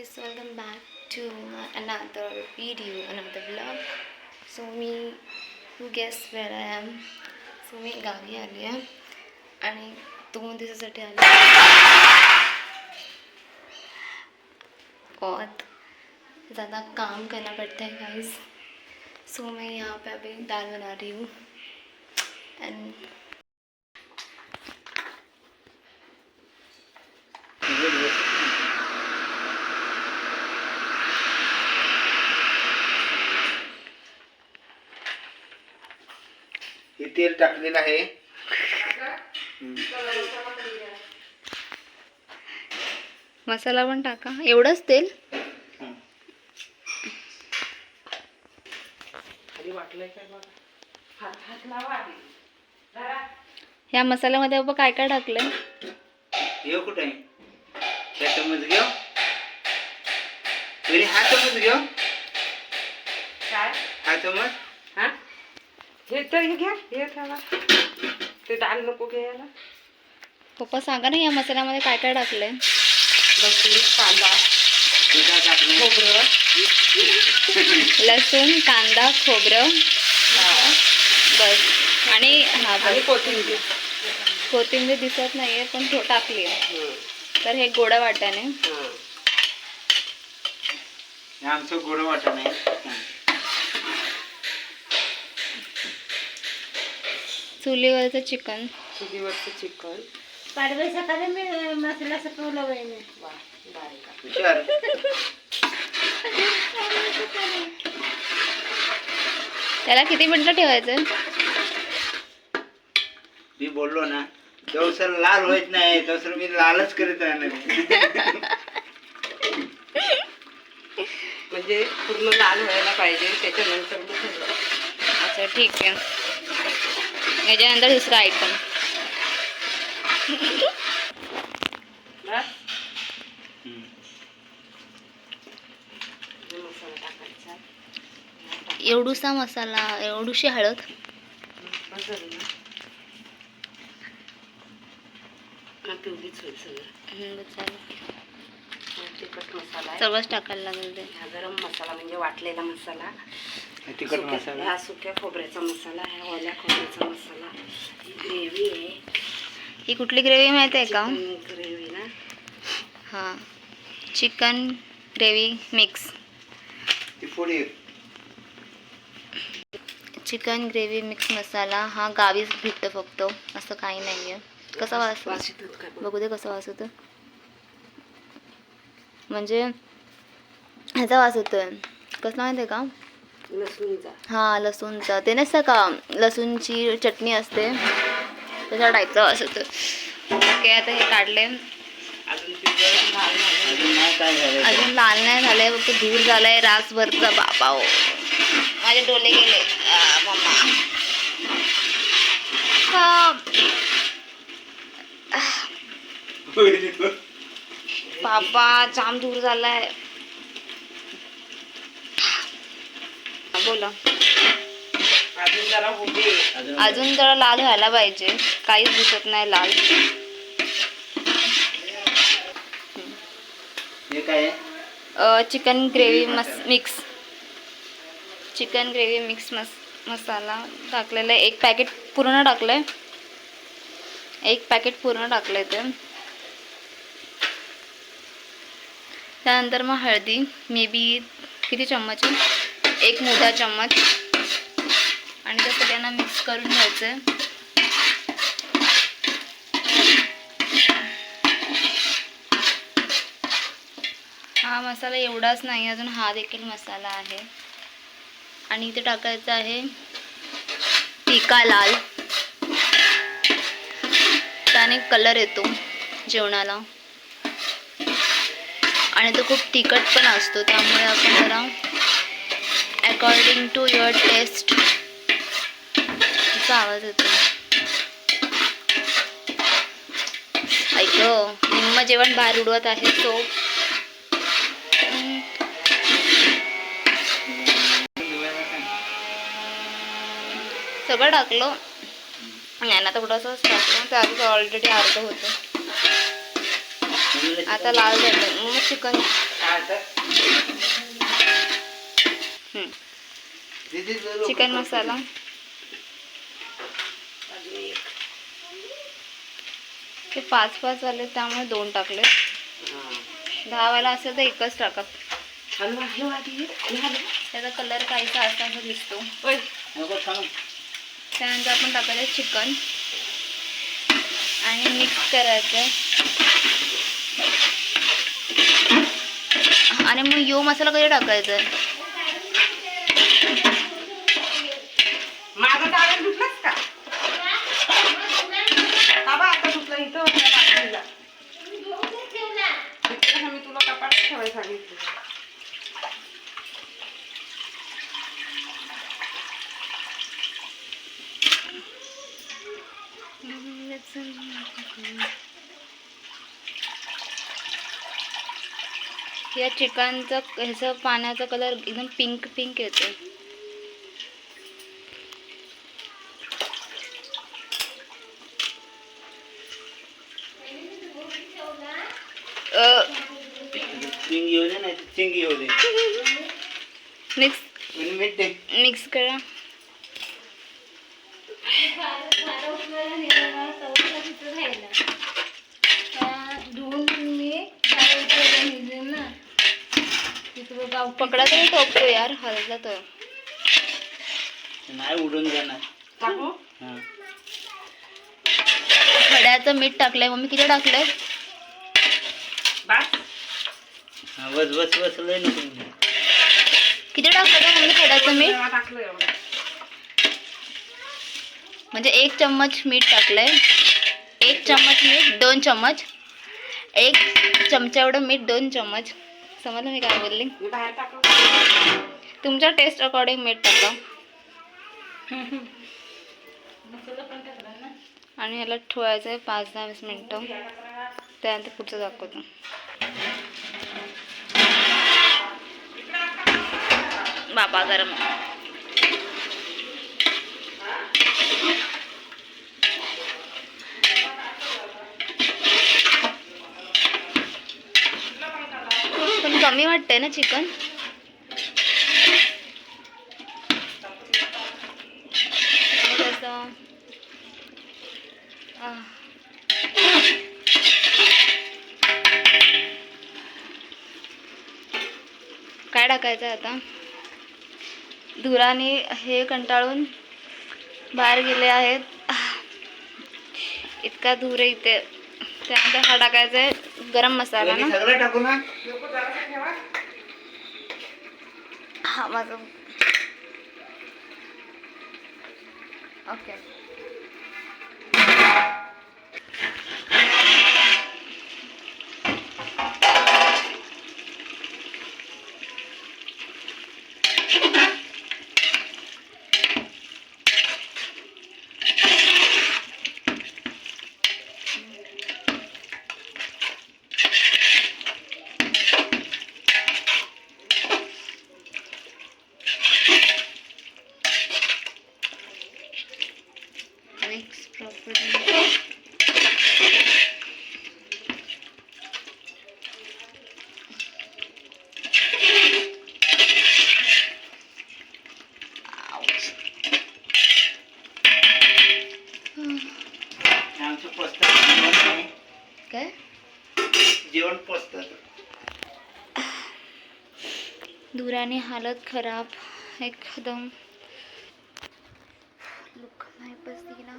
guys, welcome back to another video, another vlog. So you guess where I am. So मी गावी आली आहे आणि 2 दिवसासाठी आली और ज़्यादा काम करना पड़ता है गाइस. सो मैं यहाँ पे अभी दाल बना रही हूँ एंड हे तेल टाकलेलं आहे. मसाला पण टाका. एवढंच तेल. ह्या मसाल्यामध्ये बाबा काय काय टाकलंय? हे कुठे आहे? त्या चमच घेऊ. पहिले हा चमच घेऊ. काय हा चमच. हा हे तर हे घ्या. हे खावा. ते डाळ नको घ्यायला. पप्पा सांगा ना या मसाल्यामध्ये काय काय टाकलंय? लसूण, कांदा, हे काय टाकलं? खोबरं, लसूण, कांदा, खोबरं बस आणि आणि कोथिंबीर. कोथिंबीर दिसत नाहीये पण टाकली. तर हे गोडा वाटाणे. हे आमचं गोड वाटण आहे. चुलीवरचं चिकन. चुलीवरचं चिकन. पाडवे सकाळी मी मसाला सपवला वहिनी. वा, बारीक. हुशार. त्याला किती मिनिटं ठेवायचं? मी बोललो ना तेवसर लाल होत नाही तसं मी लालच करीत राहणार. म्हणजे पूर्ण लाल व्हायला पाहिजे त्याच्यानंतर मग थोडं. अच्छा ठीक आहे. याच्यानंतर दुसरा आयटम. बस. मसाला टाकायचा. एवढूसा मसाला, एवढूशी हळद. बस झालं ना. पिवळीच होईल सगळं. तिखट मसाला आहे. सगळंच टाकायला लागेल ते. हा गरम मसाला म्हणजे वाटलेला मसाला. तिखट मसाला. हा सुक्या खोबऱ्याचा मसाला, हा ओल्या खोबऱ्याचा मसाला. ही ग्रेव्ही आहे. ही कुठली ग्रेव्ही माहिती आहे का? ग्रेव्ही ना. हां, चिकन ग्रेव्ही मिक्स. ती फोडी. चिकन ग्रेव्ही मिक्स मसाला हा गावीच भेटतो फक्त, असं काही नाही आहे. कसा वास? बघू दे कसा वास होतो. म्हणजे ह्याचा वास होतोय. कसला माहिती आहे का? लसूणचा. हां, लसूणचा. ते नसतं का लसूणची चटणी असते त्याच्या टाईपचा वास होतो. ओके, आता हे काढले. अजून लाल नाही झालंय, फक्त दूर झालाय रासभरचा. बाबा हो, माझे डोले गेले. मम्मा बाबा जाम दूर झालाय. बोला. अजून जरा लाल व्हायला पाहिजे. काहीच दिसत नाही लाल. हे काय आहे? Chicken gravy mix. Chicken gravy mix मसाला टाकलेला आहे. एक पॅकेट पूर्ण टाकलंय. एक पॅकेट पूर्ण टाकलंय ते. त्यानंतर मग हळदी मे बी किती चम्मच आहे? 1 मोठा चम्मच. आणि ते सगळ्यांना मिक्स करून घ्यायचं आहे. हा मसाला एवढाच नाही, अजून हा देखील मसाला आहे. आणि इथे टाकायचं आहे तिखा लाल. त्याने कलर येतो जेवणाला आणि तो खूप तिखट पण असतो, त्यामुळे आपण जरा अकॉर्डिंग टू युअर टेस्ट. असा आवाज येतो. ऐक, निम्म जेवण बाहेर उडवत आहे. सो सगळं टाकलं. यांना तर थोडंसंच टाकलं. ते आधीच ऑलरेडी अर्ध होतं. आता लाल झालं. मग चिकन आता हम्म. दीदी जरा चिकन मसाला ते 5 वाले त्यामुळे 2 टाकले. 10 वाला असेल तर एकच टाका. हलवा हलवा आधी हलवा. त्याचा कलर काहीसा असा दिसतो. ओय नको थांब. त्यानंतर आपण टाकायचं चिकन आणि मिक्स करायचं. आणि मग यो मसाला कधी टाकायचा? माझं टावेल धुतलंस का? बाबा आता धुतलं इथं होत्या बाटलीला. इतकं मी तुला कपाट ठेवायला सांगितलं. या चिकनचं ह्याचं पाण्याचा कलर एकदम पिंक पिंक येतो. चिंग येऊ दे नाही चिंग येऊ दे. मिक्स मीठ दे. मिक्स करा. पकडा तरी टोकतो यार, हलला तर. नाही उडून जाणार. टाकू हा. खड्याचं मीठ टाकलंय मम्मी. किती टाकलंय? बस हा, बस बस बस लय नको. किती टाकलं का मम्मी खड्याचं मीठ? टाकलं एवढं. म्हणजे 1 चम्मच मीठ टाकलंय. 1 चम्मच मीठ, 2 चम्मच. 1 चमचा एवढं मीठ, 2 चम्मच. समजलं मी काय बोलली? मी बाहेर टाकलं. तुमच्या टेस्ट अकॉर्डिंग मीठ टाका. आणि ह्याला ठेवायचं आहे 5-10 मिनटं. त्यानंतर पुढचं दाखवतो. बाबा गरम. पण कमी वाटतंय ना चिकन? काय टाकायचं आता? धुराने हे कंटाळून बाहेर गेले आहेत. इतका धूर आहे इथे. त्यानंतर हा टाकायचा आहे गरम मसाला ना. सगळं टाकू ना. लोक जरासं ठेवा. हा माझं ओके. Mix properly. आमचं पोचतं काय जेवण पोचतं. धुराने हालत खराब एकदम. लुक नाही बसती ना.